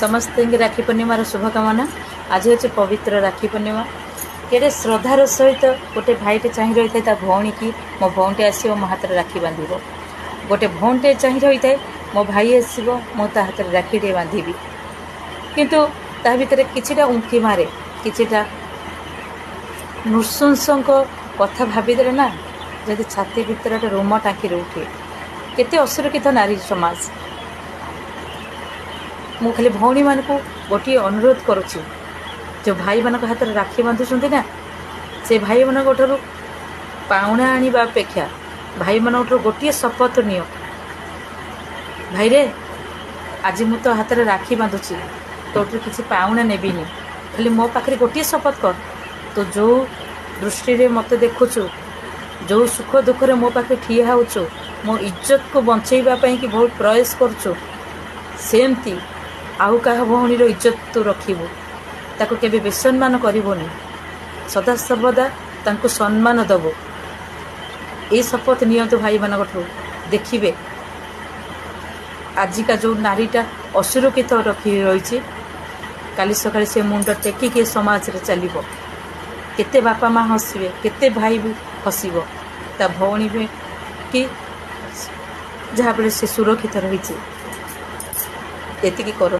समस्त राखी पूर्णिमार शुभकामना। आज हूँ पवित्र राखी पूर्णिमा। केड़े श्रद्धार सहित गोटे भाईटे चाह रही है भौणी की मो भौणटे आसो मो हाथ में राखी बांध। गोटे भौणटे चाह रही है मो भाई आसो मो ता हाथ में राखीटे बांधि। किंतु ता भीतर किछिटा उंकी मारे किछिटा नृशंस कथा भाविदे ना जदि छाती भीतर गोटे रोम टाँकी उठे केते असुरक्षित नारी समाज। मु खाली भौणी मान को गोटे अनुरोध करुच्ची जो भाई मान हाथ में राखी बांधुंट ना से भाई मान ठार पाउना आने अपेक्षा भाई मान गोटे शपथ नियो भाई रे आज मु तो हाथ में राखी बांधुची तोटे किसी पाउना नेबिनी खाली मो पाखे गोटे शपथ कर तो जो दृष्टि रे मत देखुचु जो सुख दुख रे मो पाखे ठिया होचु मो इज्जत को बंचेबाई कि बहुत प्रयास करुचु सेमती आउ क्या भौणी इज्जत तो रखिबु ताको केबे बेसम्मान करिवोनी सदा सर्वदा तांको सम्मान दबो। ए शपथ नियंतु भाई मान देखिए आजिका जो नारीटा असुरक्षित रखी रही काली सकाଳେ से मुंड टेकिके समाज रे चलिबो केते बापा माँ हसबे केते भाई भी हसब ता भौणी भी कि जहाँ से सुरक्षित रही एति कर।